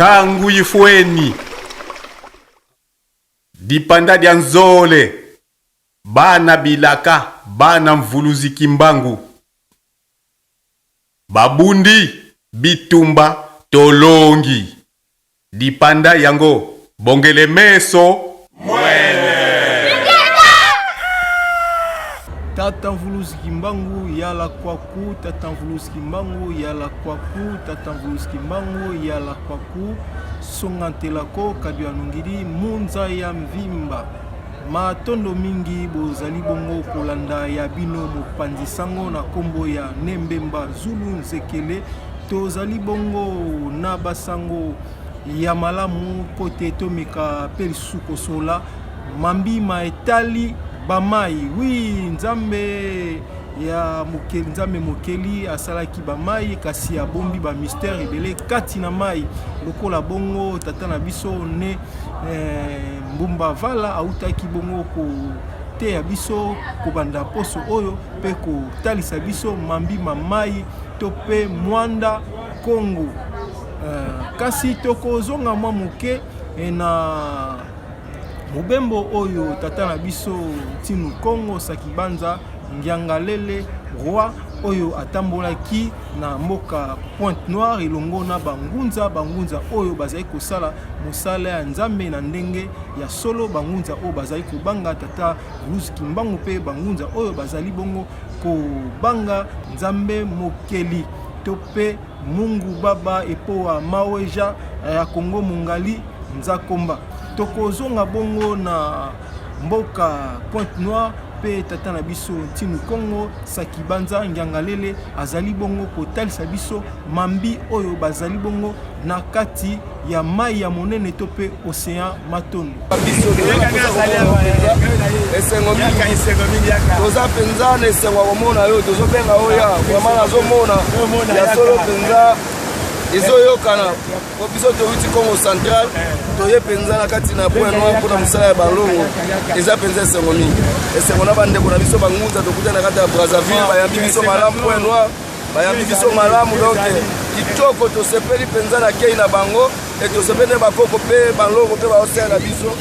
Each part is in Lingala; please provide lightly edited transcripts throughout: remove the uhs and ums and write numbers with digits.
tangu Ifweni, dipanda dia Nzole, bana Bilaka, bana Mvuluzi Kimbangu, Babundi, Bitumba, Tolongi, dipanda yango, Bongele Meso, Mwele. Tata Mvuluzi Kimbangu yala kwaku, Tata Mvuluzi Kimbangu yala kwaku, Tata Mvuluzi Kimbangu yala kwaku, songantelako kadwa nungiri munza ya mvimba. Matondo mingi bozali bongo kolanda ya bino mopanzi sango na kombo ya Nembemba Zulu Nzekele. Tozali bongo na basango ya malamu kote tomika pelisuko sola mambi maetali bamai. Oui, nzambe ya mokeli, nzambe mokeli asalaki bamai kasi ya bombi ba mystère ebele kati na mai lokola bongo tata na biso ne mbumba vala autaki bongo ko te ya biso ko banda poso oyo pe ko talisa biso mambi mamai to pe mwanda Kongo. Kasi toko zonga mwa moke na mobembo oyo tata na biso tinu Kongo Sakibanza Ngiangalele roi oyo atambolaki na mboka Pointe Noire elongo na bangunza oyo bazali kosala mosala ya nzambe na ndenge ya solo, bangunza oyo bazali kobanga tata Mvuluzi Kimbangu pe bangunza oyo bazali bongo kobanga nzambe mokeli to pe Mungu Baba epoa maweja ya Kongo Mungali Nzakomba. Tokozonga bongo na mboka Pointe Noire pe tata na biso tinu Kongo Sakibanza Ngiangalele azali bongo kotalisa biso mambi oyo bazali bongo na kati ya mai ya monene to pe océan Matondo. Toza penza na esengo komona yo tozobenga oya vraiment nazomona ya solo penza ezoyokana po biso toyuti Kongo Central toye penza na kati na Pointe Noire mpona mosala ya balongo eza penza esengo mingi. Esengo na bandeko na biso bangunza tokuta na kati ya Brazzaville bayambi biso malamu Pointe Noire bayambi biso malamu donc kitoko tosepeli penza na kei na bango e tosepeli bakoko pe balongo pe baosala na biso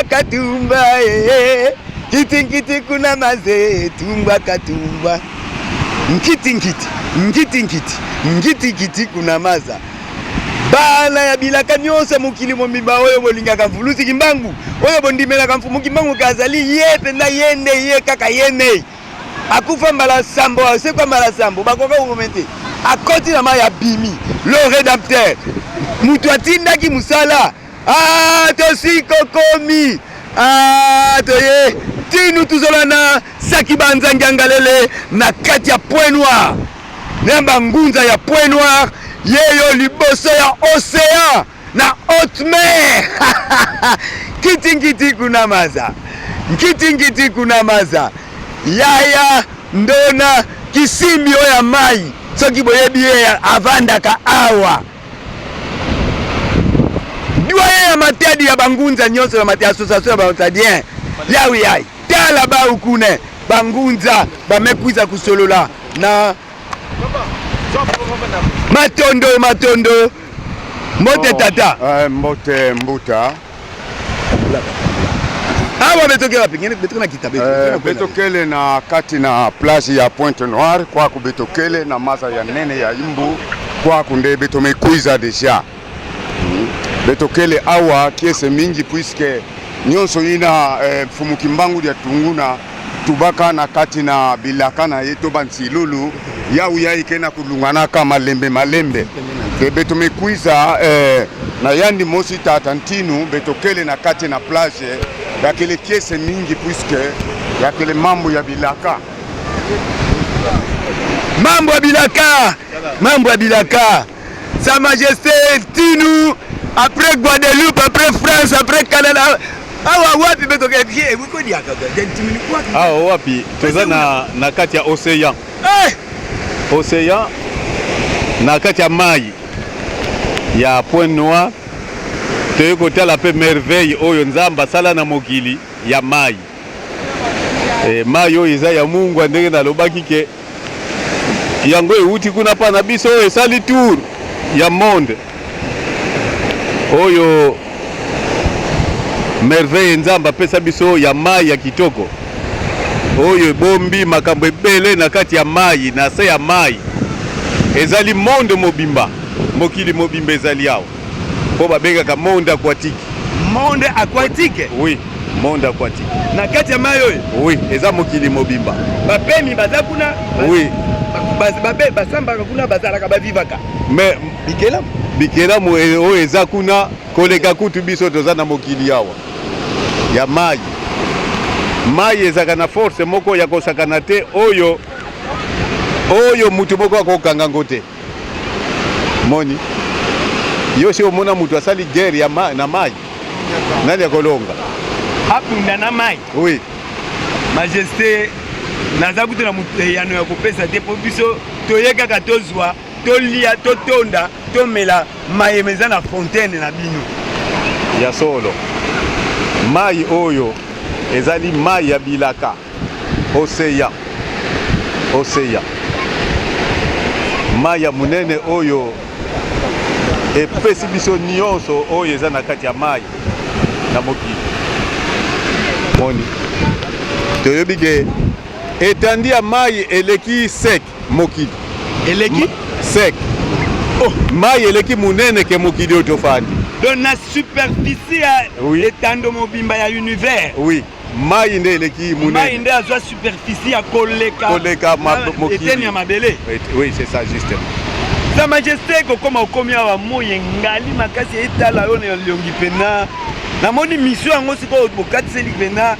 Katumba kiti kuna maze tumba katumba nkiti kuna maza bana ya Bilaka nyonse mukili momimba oyo bolingaka Mvuluzi Kimbangu oyo bondimelaka Mvuluzi Kimbangu kazali yepe na yende ye kaka yene akufa mbala sambo asekwa mbala sambo bakoka umomente akoti na maya bimi le rédacteur mutu atindaki musala tosiko komi toye tinu tuzolana Sakibanza Ngiangalele na kati ya Pointe Noire nemba ngunza ya Pointe Noire yeyo liboso ya océan na haute mer. Kiti kuna maza yaya ndona kisimi oya mai soki boyebi ya avandaka awa doye ya matadi ya bangunza nyonso ya matadi association ya baotadien yawi yai tala ba ukune bangunza bamekwiza kusolola na matondo mbote tata mbote mbuta awa betokela pengine betokela kitabe betokele na kati na plage ya Pointe Noire kwa kubetokele na maza ya nene ya Imbu kwa kunde betomekwiza deja betokele awa kiese mingi puisque nyonso ina Mfumu Kimbangu ya tunguna tubaka na kati na Bilaka na yeto bansilulu ya uyaike na kulungana kama malembe beto mekuiza na yandi mosi tata ntinu betokele na kati na plage ya kele kiese mingi puisque ya kele mambo ya bilaka Sa Majesté Tinu après Guadeloupe, après France, après Canada. Wapi betokele wiko dia kaka wapi toza na kati ya océan océan na kati ya mai ya Point Noir toye kotala pe merveille oyo nzamba sala na mokili ya mai mai oyo eza ya Mungu ndenge nalobaki ke yango euti kuna pa na biso oyo esali tour ya monde oyo merveille nzamba pesa biso ya mai ya kitoko oyo bombi makambo ebele na kati ya mai na se ya mai ezali monde mobimba mokili mobimba ezali awa po babengaka monde aquatique. Monde aquatique? Oui, monde aquatique. Na kati ya mai oyo? Oui, eza mokili mobimba. Bapemi baza kuna? Oui. Babe basambaka kuna bazalaka bavivaka. Mais bikelamu oyo eza kuna koleka kutu biso toza na mokili awa ya mai. Mai ezaka na force moko ya kosakana te oyo mutu moko akokanga ngote. Moni yo si omona mutu asali guerre ya na mai nani akolonga apunda na mai? Oui. Majesté naza kutu na mutu yano ya kopesa te po biso toyekaka tozwa tolia totonda tomela mai meza na fontaine na bino ya solo. Mai oyo ezali mai ya bilaka océan mai ya munene oyo epesi biso nyonso oyo eza na kati ya mai na mokili. Moni toyebi ke etandi ya mai eleki sec mokili eleki sec mai eleki munene ke mokili oyo tofandi donc na superficie ya etando mobimba ya univers. Oui, mai nde eleki munene. Mai nde azwa superficie ya koleka mokili eteni ya mabele. Oui, c'est ça justement. Sa Majesté kokoma okomi awa moye ngali makasi etala yo na liongi pena namoni mission yango sikoyo bokatiseli pena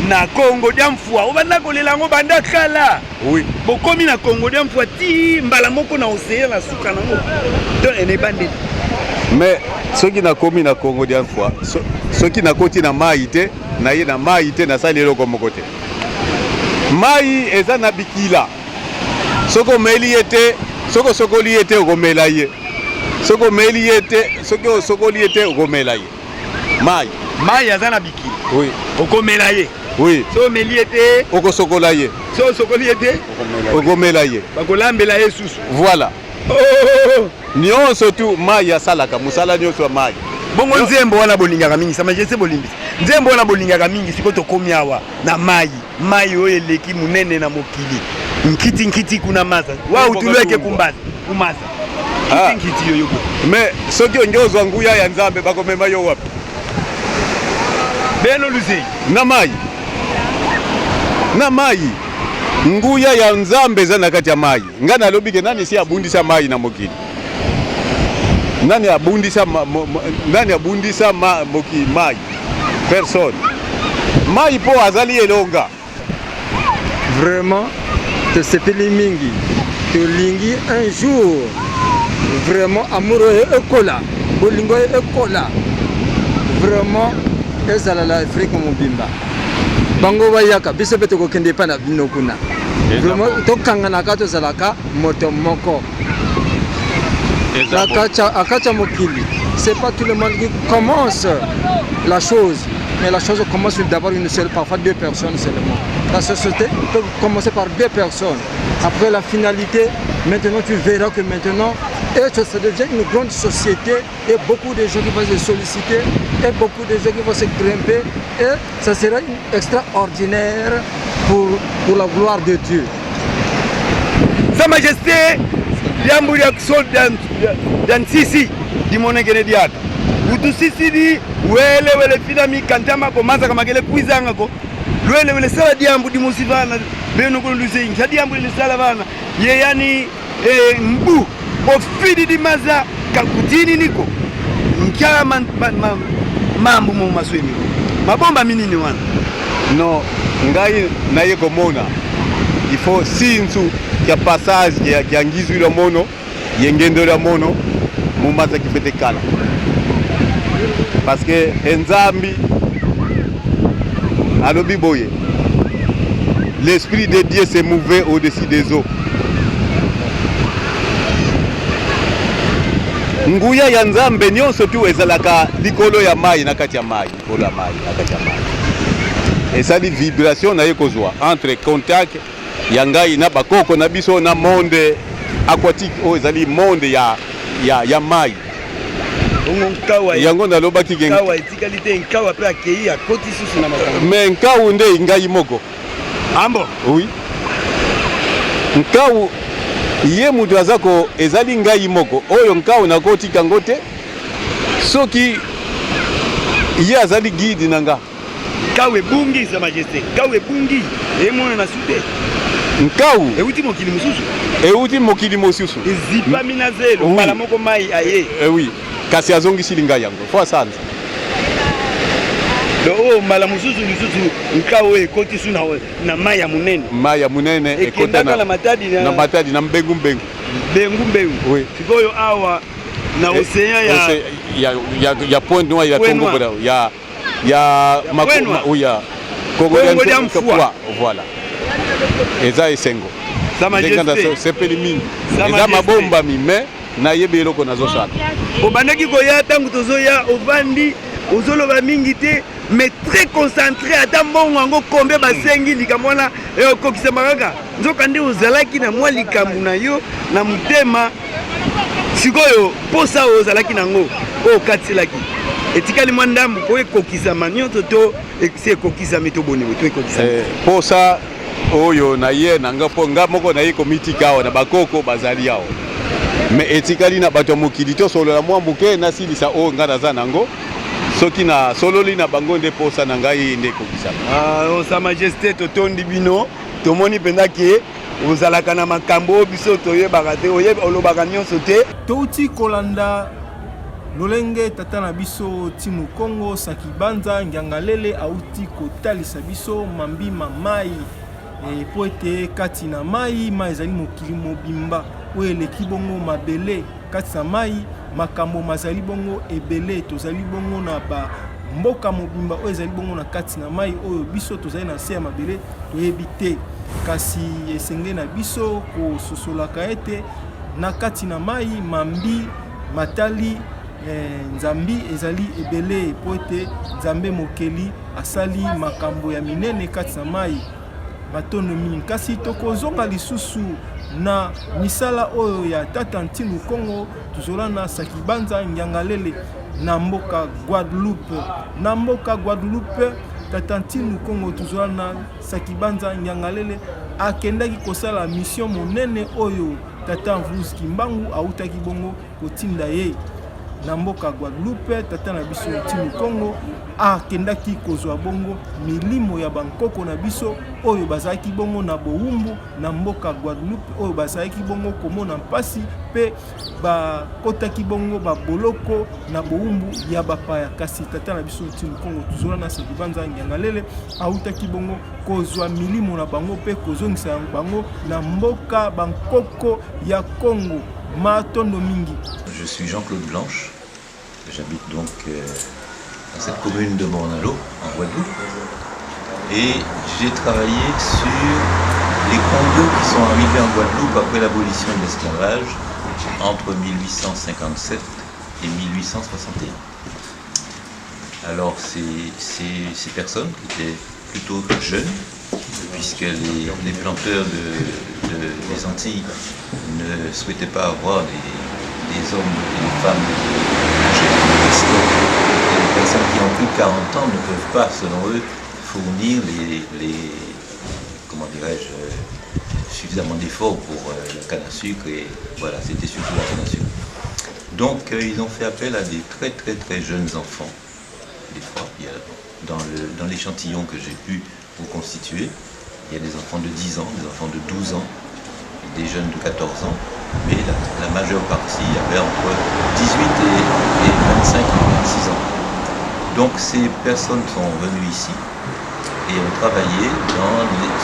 na Congo diamfua obanda kolela yango banda kala. Oui. Bokomi na Congo diamfua ti mbala moko na océan na suka nango to ene bande. Mais soki nakomi na Congo diamfua soki nakoti na mai te na ye na mai te nasali eloko moko te. Mai eza na bikila soko omeli ye te soko sokoli ye te okomela ye soko omeli ye te soki osokoli ye te okomela ye. Mai aza na bikila. Oui. Okomela ye. Oui. So omeli ye te okosokola ye. So osokoli ye te okomela ye. Bakolambela ye susu. Voilà. Nyonso tu mai asalaka musala nyonso ya mai. Bongo nzembo wana bolingaka mingi. Sa Majesté bolimbisa nzembo wana bolingaka mingi siko tokomi awa na mai oyo eleki munene na mokili nkiti kuna maza wa utulweke kumaza nkiti yoyo. Mais soki ongozwa nguya ya Nzambe bakomema yo wapi? Beno Lusei na mai nguya ya Nzambe eza na kati ya mai. Nga nalobi ke nani si abundisa mai na mokili? Nani abundisa mai? Personne. Mai po azali elonga. Vraiment, te sepeli mingi, te lingi un jour. Vraiment, amoureux ekola, bolingo ekola. Vraiment, ezala la Afrique mobimba. Bango bayaka, biso beto ko kende pa na bino kuna. Vraiment, to kangana ka to zalaka moto moko. Akacha mokili. C'est pas tout le monde qui commence la chose. Mais la chose commence d'abord une seule, parfois deux personnes seulement. La société peut commencer par deux personnes. Après la finalité, maintenant tu verras que maintenant, ça devient une grande société et beaucoup de gens qui vont se solliciter et beaucoup de gens qui vont se grimper et ça sera extraordinaire pour la gloire de Dieu. Sa Majesté, Diambu Yakson Dansisi, Dimone Genediat. Utusisi di wele fidami kantama ko maza kama gele kuizanga ko wele sala diambu di musivana beno ko Lusei ngadi diambu le sala bana ye yani mbu ofidi di maza kakutini niko nkia mambo mo maswemi mabomba minini wana no ngai naye komona il faut sinsu ya passage ya ngizu la mono yengendo la mono mu maza kifete kala parce que enzambi alobi boye l'esprit de Dieu s'est mouvé au-dessus des eaux. Nguya ya nzambe nyonso tu ezalaka likolo ya mai na kati ya mai, likolo ya mai na kati ya mai. Ezali vibration na yekozwa entre contact ya ngai na bakoko na biso na monde aquatique o ezali monde ya mai. Yango nalobaki ke nkawa etikali te nkawa pe akei akoti susu na makambo. Mais nkawu nde ngai moko. Ambo? Oui. Nkawu ye mutu azako ezali ngai moko oyo nkawu nakoti kango te soki ye azali guide nanga. Nkawu ebungi sa majesté. Nkawu ebungi emona na sute. Nkawu euti mokili mosusu. Euti mokili mosusu. Ezipa minazelo mbala moko mai aye. Oui. Kasi azongisi linga yango. Fo asanza. Oh mbala mosusu lisusu nkawu ekoti su na mai ya munene. Mai ya munene ekota na matadi na matadi na mbengu mbengu. Mbengu. Oui. Sikoyo awa na océan ya Pointe Noire ya Congo bra ya makoma uya Congo ya voilà. Eza esengo. Sa majesté. Sepeli mingi. Eza mabomba mime na yebe eloko nazo sala. Obandaki koya tangu tozoya ovandi ozoloba mingi te mais très concentré ata mbongo yango kombe basengi likambo wana ekokisa makaka nzoka nde ozalaki na mwa likambo na yo na mutema sikoyo posa ozalaki nango oyo okatiselaki etikali mwa ndambu po ekokisama nyonso to esi ekokisami to bonewe to ekokisami posa oyo na ye nanga mpo nga moko na ye komitika awa na bakoko bazali awa mais etikali na bato ya mokili tosolola mwa moke nasilisa oyo nga naza nango soki na sololi na bango nde posa na ngai nde kokisama. Sa majesté totondi bino tomoni mpenza ke ozalaka na makambo biso toyebaka te olobaka nyonso te. Touti kolanda lolenge tata na biso Timu Kongo Sakibanza Ngiangalele auti kotalisa biso mambima mai po ete kati na mai ezali mokili mobimba oyo eleki bongo mabele kati na mai makambo mazali bongo ebele tozali bongo na ba mboka mobimba oyo ezali bongo na kati na mai oyo biso tozali na se ya mabele toyebi te kasi esenge na biso kososolaka ete na kati na mai mambi matali nzambi ezali ebele po ete nzambe mokeli asali makambo ya minene kati na mai matondo mingi kasi tokozonga lisusu na misala oyo ya tata Timu Kongo tuzola na Sakibanza Ngiangalele na mboka Guadeloupe. Na mboka Guadeloupe tata Timu Kongo tuzola na Sakibanza Ngiangalele akendaki kosala mission monene oyo tata Mvuluzi Kimbangu autaki bongo kotinda ye na mboka Guadeloupe. Tata na biso Timu Kongo akendaki kozwa bongo milimo ya bankoko na biso oyo bazalaki bongo na bowumbu na mboka Guadeloupe oyo bazalaki bongo komona mpasi pe bakotaki bongo baboloko na bowumbu ya bapaya. Kasi tata na biso Timu Kongo tuzola na Sakibanza Ngiangalele autaki bongo kozwa milimo na bango pe kozongisa bango na mboka bankoko ya Congo matondo mingi. Je suis Jean-Claude Blanche, j'habite donc dans cette commune de Morne-à-l'Eau, en Guadeloupe, et j'ai travaillé sur les Congos qui sont arrivés en Guadeloupe après l'abolition de l'esclavage entre 1857 et 1861. Alors ces personnes qui étaient plutôt jeunes, puisque les planteurs des Antilles ne souhaitaient pas avoir des hommes et des femmes âgés, parce que les personnes qui ont plus de 40 ans ne peuvent pas, selon eux, fournir comment dirais-je, suffisamment d'efforts pour la canne à sucre, et voilà, c'était surtout la canne à sucre. Donc ils ont fait appel à des très très très jeunes enfants. Des fois, il y a, dans l'échantillon que j'ai pu reconstituer, il y a des enfants de 10 ans, des enfants de 12 ans, des jeunes de 14 ans, mais la majeure partie avait entre 18 et 25 ou 26 ans. Donc ces personnes sont venues ici et ont travaillé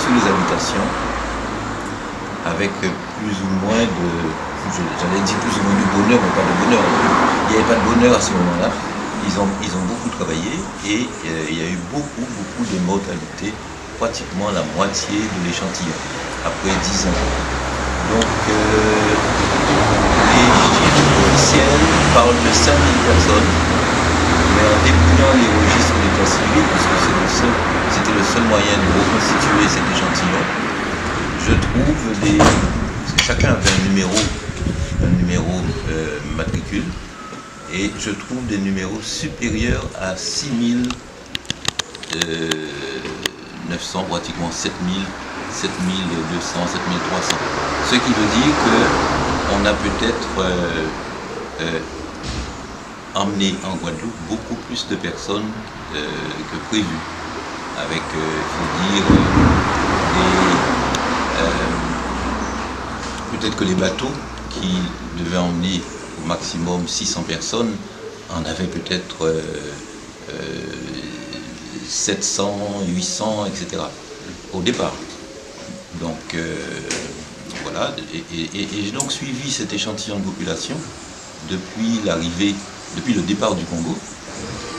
sur les habitations avec plus ou moins de, j'allais dire plus ou moins de bonheur, mais pas de bonheur. Il n'y avait pas de bonheur à ce moment-là. Ils ont beaucoup travaillé et il y a eu beaucoup de mortalité, pratiquement la moitié de l'échantillon, après 10 ans. Donc les chiffres officiels parlent de 5000 personnes, mais en dépouillant les registres de l'état civil, puisque c'était le seul moyen de reconstituer cet échantillon, je trouve parce que chacun avait un numéro matricule, et je trouve des numéros supérieurs à 6900, pratiquement 7000, 7200, 7300. Ce qui veut dire qu'on a peut-être emmené en Guadeloupe beaucoup plus de personnes que prévu. Avec, il faut dire, peut-être que les bateaux qui devaient emmener au maximum 600 personnes en avaient peut-être 700, 800, etc. au départ. Donc voilà, et j'ai donc suivi cet échantillon de population depuis le départ du Congo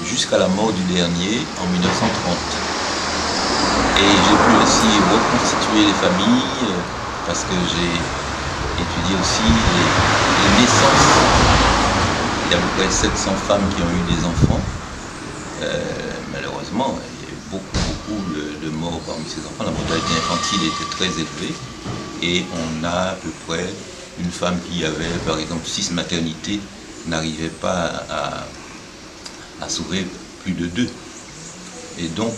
jusqu'à la mort du dernier en 1930. Et j'ai pu aussi reconstituer les familles parce que j'ai étudié aussi les naissances. Il y a à peu près 700 femmes qui ont eu des enfants. Malheureusement, il y a eu beaucoup de morts parmi ces enfants. La mortalité infantile était très élevée et on a à peu près une femme qui avait par exemple 6 maternités n'arrivait pas à sauver plus de 2. Et donc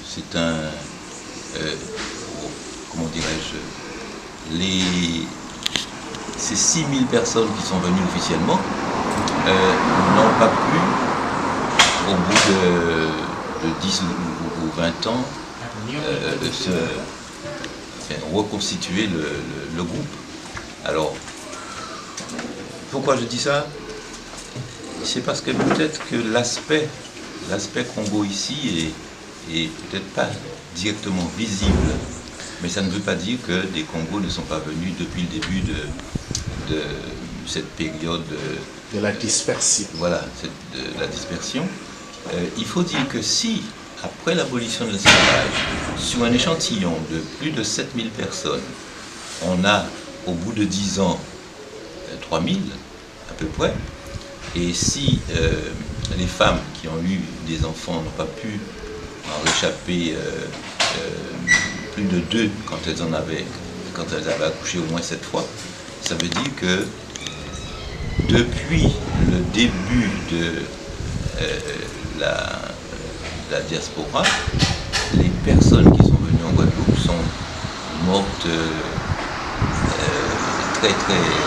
c'est un, comment dirais-je, ces 6000 personnes qui sont venues officiellement n'ont pas pu, au bout de 10 ou 20 ans, reconstituer le groupe. Alors, pourquoi je dis ça? C'est parce que peut-être que l'aspect Congo ici est peut-être pas directement visible, mais ça ne veut pas dire que des Congos ne sont pas venus depuis le début de cette période de la dispersion. Voilà, de la dispersion. Il faut dire que si, après l'abolition de l'esclavage, sur un échantillon de plus de 7000 personnes, on a au bout de 10 ans 3000 à peu près, et si les femmes qui ont eu des enfants n'ont pas pu en réchapper plus de 2 quand elles avaient accouché au moins 7 fois, ça veut dire que depuis le début de la diaspora, les personnes qui sont venues en Guadeloupe sont mortes très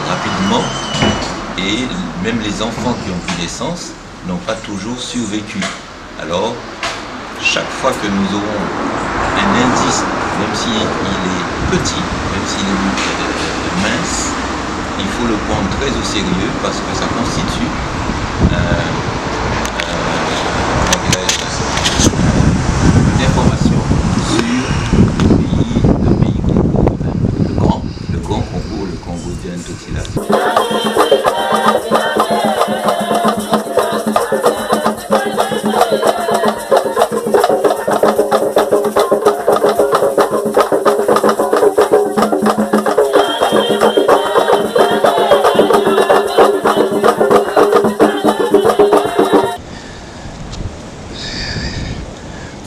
rapidement, et même les enfants qui ont pris naissance n'ont pas toujours survécu. Alors, chaque fois que nous aurons un indice, même s'il est petit, même s'il est mince, il faut le prendre très au sérieux parce que ça constitue une information sur le pays Congo, le grand Congo, le Congo d'Antotila.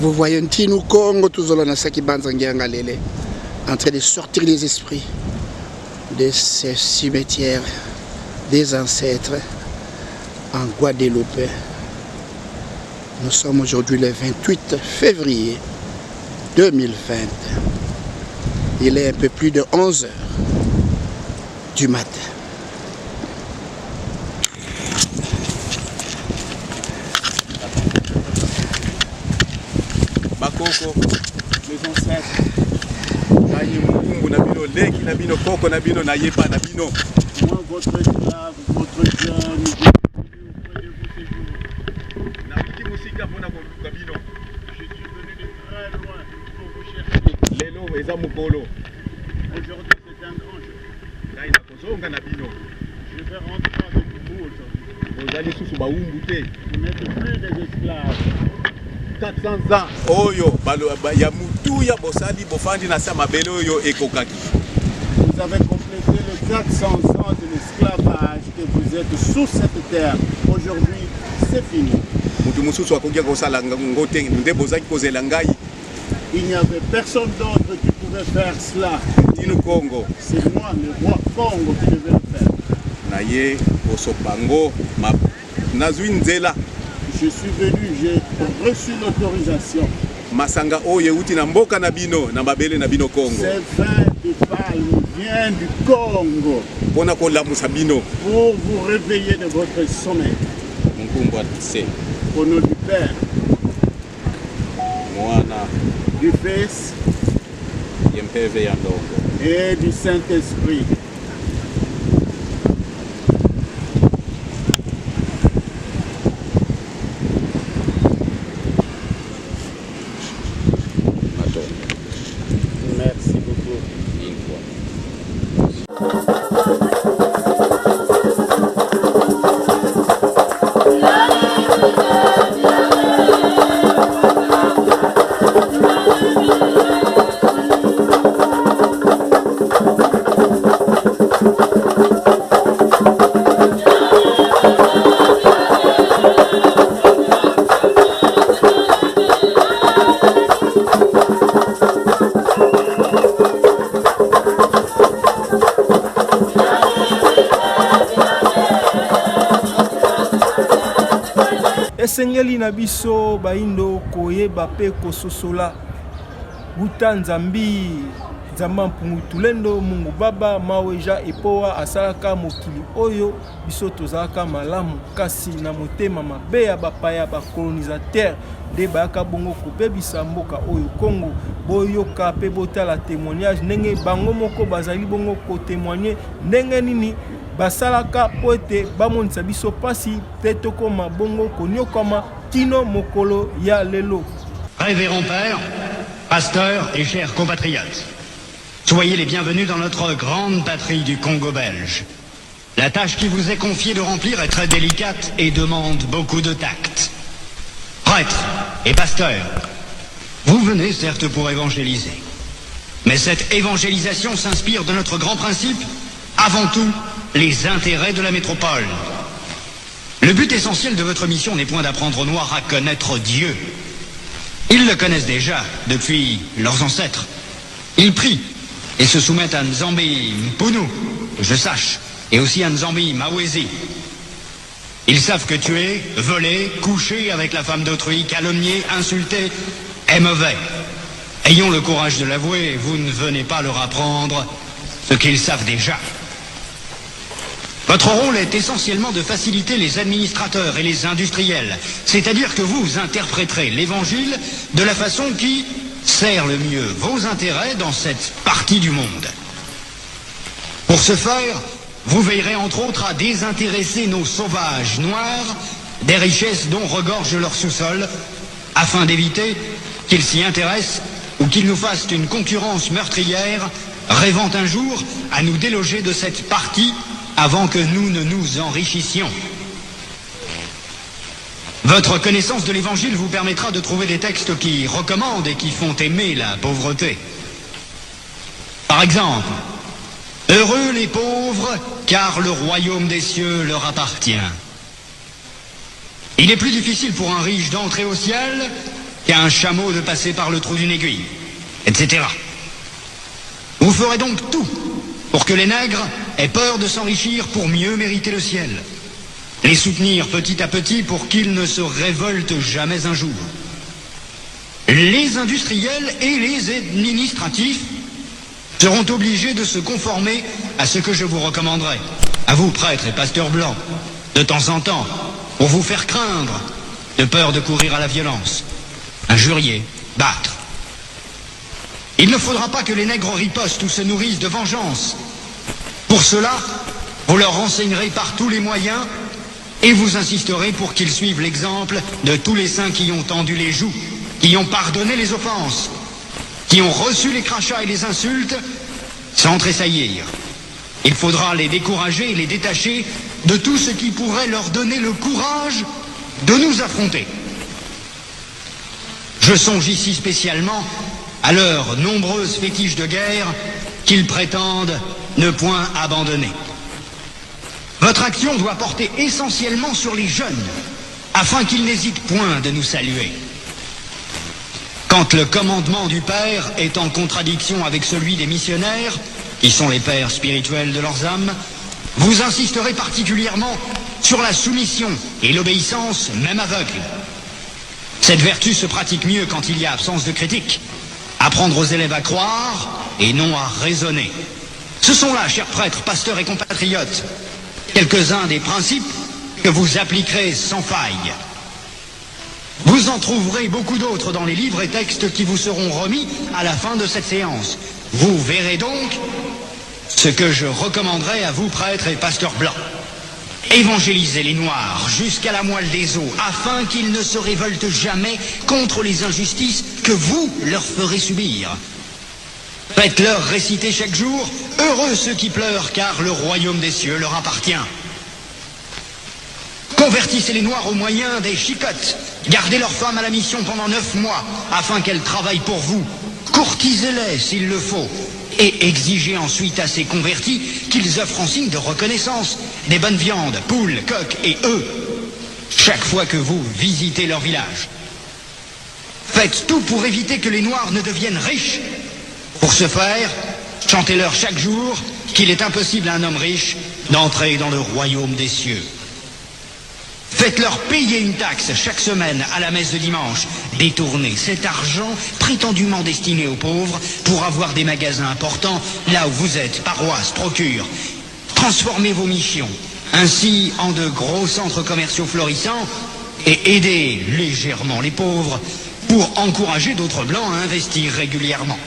Vous voyez un petit nous Congo, tous les gens qui en train de sortir les esprits de ces cimetières des ancêtres en Guadeloupe. Nous sommes aujourd'hui le 28 février 2020. Il est un peu plus de 11 heures du matin. Bakoko, les ancêtres, na bino, leki na bino, koko na bino, na yepa na bino. Moi, votre esclave, votre jeune, je suis venu de très loin pour vous chercher. Aujourd'hui, c'est un grand jour. Je vais rentrer avec vous aujourd'hui. Vous n'êtes plus des esclaves. 400 ans oyo ya mutuya bosali bofandi na sa mabele oyo ekokaki. Vous avez complété les 400 ans de l'esclavage que vous êtes sous cette terre. Aujourd'hui, c'est fini. Mutu mususu akokia kosala ngote nde bozaki kozela ngai. Il n'y avait personne d'autre qui pouvait faire cela. Congo. C'est moi, le roi Congo, qui devait le faire. Naye Osopango nazwi nzela. Je suis venu, j'ai reçu l'autorisation. Masanga oye uti na mboka na bino na mabele na bino Congo. Ces vins de palme vient du Congo. Pona kolamusa bino. Pour vous réveiller de votre sommeil. Au nom du Père. Mwana. Du Fils. Et du Saint-Esprit. Merci beaucoup. esengeli na biso baindo koyeba pe kososola buta nzambi nzamba mpungu tulendo mungu baba maweja epoa asalaka mokili oyo biso tozalaka malamu kasi na motema mabe ya bapaya bakolonisateur nde bayaka bongo kopebisa mboka oyo Congo boyoka pe botala témoignage ndenge bango moko bazali bongo kotémoigner ndenge nini basalaka po ete bamonisa biso pasi pe tokoma bongo konyokama kino mokolo ya lelo. Révérend Père, pasteur et chers compatriotes, soyez les bienvenus dans notre grande patrie du Congo belge. La tâche qui vous est confiée de remplir est très délicate et demande beaucoup de tact. Prêtres et pasteurs, vous venez certes pour évangéliser. Mais cette évangélisation s'inspire de notre grand principe, avant tout, les intérêts de la métropole. Le but essentiel de votre mission n'est point d'apprendre aux Noirs à connaître Dieu. Ils le connaissent déjà depuis leurs ancêtres. Ils prient et se soumettent à Nzambi Mpunu, que je sache, et aussi à Nzambi Mawezi. Ils savent que tuer, voler, coucher avec la femme d'autrui, calomnier, insulter est mauvais. Ayons le courage de l'avouer, vous ne venez pas leur apprendre ce qu'ils savent déjà. Votre rôle est essentiellement de faciliter les administrateurs et les industriels, c'est-à-dire que vous interpréterez l'évangile de la façon qui sert le mieux vos intérêts dans cette partie du monde. Pour ce faire, vous veillerez entre autres à désintéresser nos sauvages noirs des richesses dont regorge leur sous-sol, afin d'éviter qu'ils s'y intéressent ou qu'ils nous fassent une concurrence meurtrière, rêvant un jour à nous déloger de cette partie avant que nous ne nous enrichissions. Votre connaissance de l'Évangile vous permettra de trouver des textes qui recommandent et qui font aimer la pauvreté. Par exemple, « Heureux les pauvres, car le royaume des cieux leur appartient. » Il est plus difficile pour un riche d'entrer au ciel qu'à un chameau de passer par le trou d'une aiguille, etc. Vous ferez donc tout pour que les nègres aient peur de s'enrichir pour mieux mériter le ciel. Les soutenir petit à petit pour qu'ils ne se révoltent jamais un jour. Les industriels et les administratifs seront obligés de se conformer à ce que je vous recommanderai, à vous prêtres et pasteurs blancs, de temps en temps, pour vous faire craindre, de peur de courir à la violence, injurier, battre. Il ne faudra pas que les nègres ripostent ou se nourrissent de vengeance. Pour cela, vous leur renseignerez par tous les moyens et vous insisterez pour qu'ils suivent l'exemple de tous les saints qui ont tendu les joues, qui ont pardonné les offenses, qui ont reçu les crachats et les insultes sans tressaillir. Il faudra les décourager et les détacher de tout ce qui pourrait leur donner le courage de nous affronter. Je songe ici spécialement à leurs nombreuses fétiches de guerre qu'ils prétendent ne point abandonner. Votre action doit porter essentiellement sur les jeunes, afin qu'ils n'hésitent point de nous saluer. Quand le commandement du Père est en contradiction avec celui des missionnaires, qui sont les pères spirituels de leurs âmes, vous insisterez particulièrement sur la soumission et l'obéissance, même aveugle. Cette vertu se pratique mieux quand il y a absence de critique. Apprendre aux élèves à croire et non à raisonner. Ce sont là, chers prêtres, pasteurs et compatriotes, quelques-uns des principes que vous appliquerez sans faille. Vous en trouverez beaucoup d'autres dans les livres et textes qui vous seront remis à la fin de cette séance. Vous verrez donc ce que je recommanderais à vous, prêtres et pasteurs blancs. Évangélisez les Noirs jusqu'à la moelle des os, afin qu'ils ne se révoltent jamais contre les injustices que vous leur ferez subir. Faites-leur réciter chaque jour « Heureux ceux qui pleurent, car le royaume des cieux leur appartient ». Convertissez les Noirs au moyen des chicottes. Gardez leurs femmes à la mission pendant 9 mois, afin qu'elles travaillent pour vous. Courtisez-les s'il le faut. Et exigez ensuite à ces convertis qu'ils offrent en signe de reconnaissance des bonnes viandes, poules, coqs et œufs, chaque fois que vous visitez leur village. Faites tout pour éviter que les Noirs ne deviennent riches. Pour ce faire, chantez-leur chaque jour qu'il est impossible à un homme riche d'entrer dans le royaume des cieux. Faites-leur payer une taxe chaque semaine à la messe de dimanche. Détournez cet argent prétendument destiné aux pauvres pour avoir des magasins importants là où vous êtes, paroisses, procures. Transformez vos missions ainsi en de gros centres commerciaux florissants et aidez légèrement les pauvres pour encourager d'autres blancs à investir régulièrement.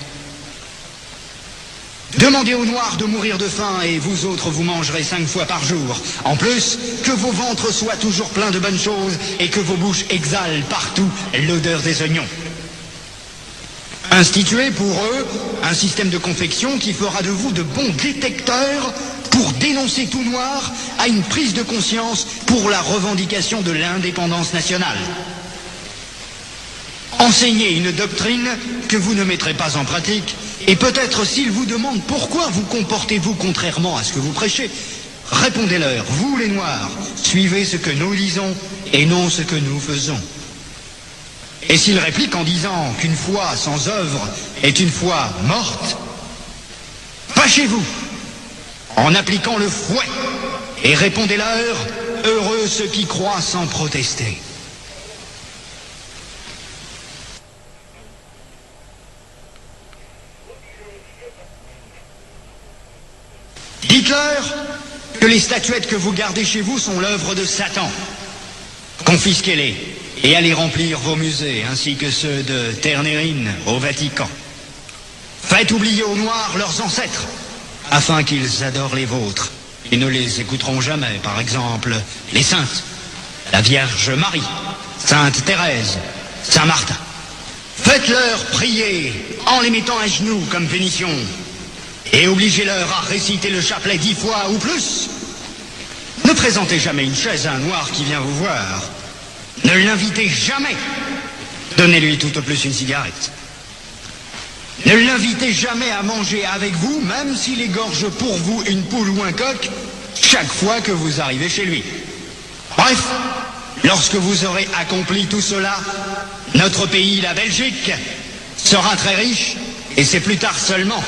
Demandez aux Noirs de mourir de faim et vous autres vous mangerez 5 fois par jour. En plus, que vos ventres soient toujours pleins de bonnes choses et que vos bouches exhalent partout l'odeur des oignons. Instituez pour eux un système de confection qui fera de vous de bons détecteurs pour dénoncer tout Noir à une prise de conscience pour la revendication de l'indépendance nationale. Enseignez une doctrine que vous ne mettrez pas en pratique, et peut-être s'ils vous demandent pourquoi vous comportez-vous contrairement à ce que vous prêchez, répondez-leur, vous les Noirs, suivez ce que nous disons et non ce que nous faisons. Et s'ils répliquent en disant qu'une foi sans œuvre est une foi morte, fâchez-vous en appliquant le fouet et répondez-leur, heureux ceux qui croient sans protester. Dites-leur que les statuettes que vous gardez chez vous sont l'œuvre de Satan. Confisquez-les et allez remplir vos musées, ainsi que ceux de Ternérine au Vatican. Faites oublier aux Noirs leurs ancêtres, afin qu'ils adorent les vôtres. Ils ne les écouteront jamais, par exemple, les saintes, la Vierge Marie, Sainte Thérèse, Saint Martin. Faites-leur prier en les mettant à genoux comme pénition. Et obligez-leur à réciter le chapelet 10 fois ou plus. Ne présentez jamais une chaise à un Noir qui vient vous voir. Ne l'invitez jamais. Donnez-lui tout au plus une cigarette. Ne l'invitez jamais à manger avec vous, même s'il égorge pour vous une poule ou un coq, chaque fois que vous arrivez chez lui. Bref, lorsque vous aurez accompli tout cela, notre pays, la Belgique, sera très riche, et c'est plus tard seulement,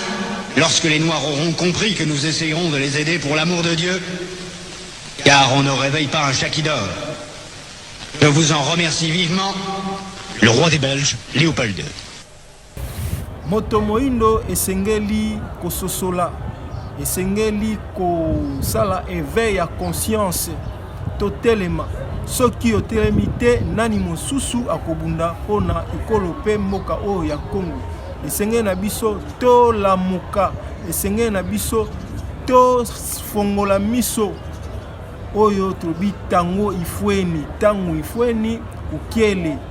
lorsque les Noirs auront compris que nous essayerons de les aider pour l'amour de Dieu, car on ne réveille pas un chat qui dort. Je vous en remercie vivement, le roi des Belges, Léopold II. Moto moindo esengeli kososola, esengeli kosala éveil ya conscience totelema. Soki otelemi te nani mosusu akobunda mpona ekolo pe mboka oyo ya Congo. esengeli na biso to lamuka, esengeli na biso to fongola miso oyo tobi tango ifweni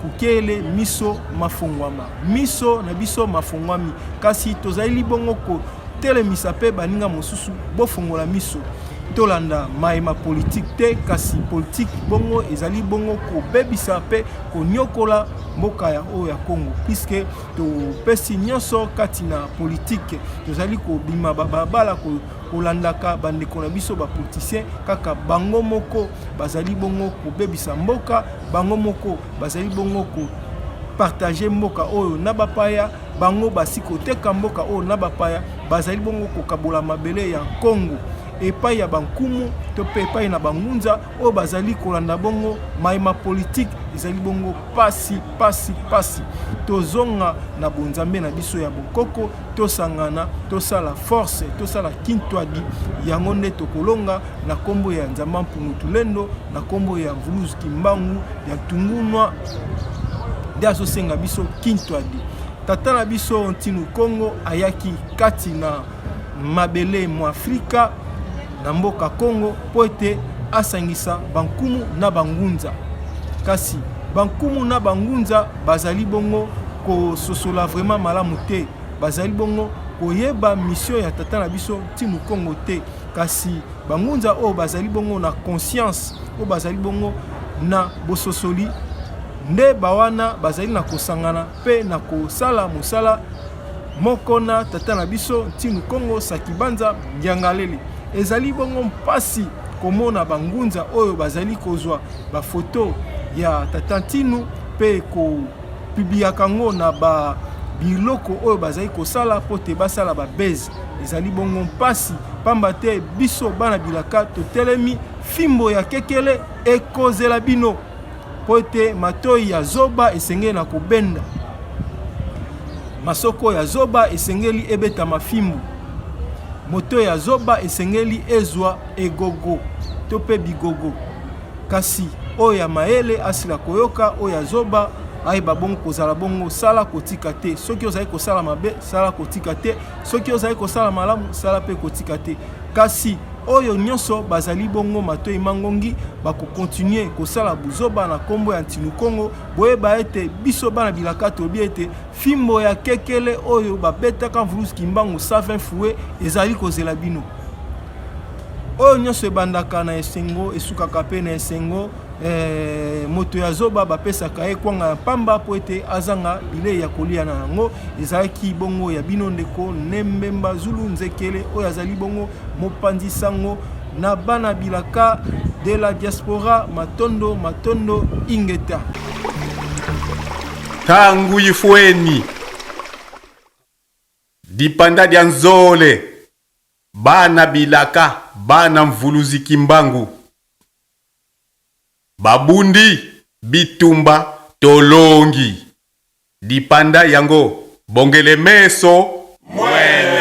kukiele miso mafongwama, miso na biso mafongwami, kasi tozali bongo ko telemisa pe baninga mosusu bofongola miso tolanda maema politique te, kasi politique bongo ezali bongo ko bebisa pe ko nyokola mboka ya oyo ya Congo, puisque to pesi nyonso kati na politique tozali ko bima babala ko kolandaka bandeko na biso ba politicien kaka bango moko bazali bongo ko bebisa mboka, bango moko bazali bongo ko partager mboka oyo na bapaya, bango basiko teka mboka oyo na bapaya, bazali bongo ko kabola mabele ya Congo epai ya bankumu to pe epai na bangunza oyo bazali kolanda bongo maema politique ezali bongo pasi tozonga na bonzambe na biso ya bokoko, tosangana tosala force, tosala kintwadi yango nde tokolonga na kombo ya Nzamba Mpungutulendo, na kombo ya Mvuluzi Kimbangu ya Tungunwa nde azosenga biso kintwadi. Tata na biso Ntinu Kongo ayaki kati na mabele mu Afrika na mboka Congo po ete asangisa bankumu na bangunza, kasi bankumu na bangunza bazali bongo ko sosola vraiment malamu te, bazali bongo koyeba mission ya tata na biso Ntinu Kongo te, kasi bangunza o bazali bongo na conscience, o bazali bongo na bososoli nde bawana bazali na kosangana pe na kosala mosala moko na tata na biso Ntinu Kongo Sakibanza Ngiangaleli. Ezali bongo mpasi komona bangunza oyo bazali kozwa ba photo ya tata Ntinu pe ko publia kango na ba biloko oyo bazali kosala pote basala ba base. Ezali bongo mpasi pamba te biso bana bilaka totelemi fimbo ya kekele ekozela bino pote matoi ya zoba esengeli na kobenda, masoko ya zoba esengeli ebeta mafimbu, moto ya zoba esengeli ezwa egogo to pe bigogo, kasi oyo ya maele asila koyoka oyo ya zoba ayeba bongo kozala bongo sala kotika te, soki ozali kosala mabe sala kotika te, soki ozali kosala malamu sala pe kotika te, kasi oyo nyonso bazali bongo matoi mangongi bako continuer kosala buzoba na kombo ya Ntinu Kongo, boyeba ete biso bana bilaka tobi ete fimbo ya kekele oyo babetaka Mvuluzi Kimbangu 120 fouet ezali kozela bino. Oyo nyonso ebandaka na esengo esukaka pe na esengo, moto ya zoba bapesaka ye kwanga ya pamba po ete azanga bilei ya kolia na yango, ezalaki bongo ya bino ndeko Nembemba Zulu Nzekele oyo azali bongo mopanzi sango na bana bilaka de la diaspora Matondo Ingeta. Tangu ifweni dipanda dia nzole bana bilaka bana Mvuluzi Kimbangu babundi bitumba tolongi dipanda yango bongele meso mwele.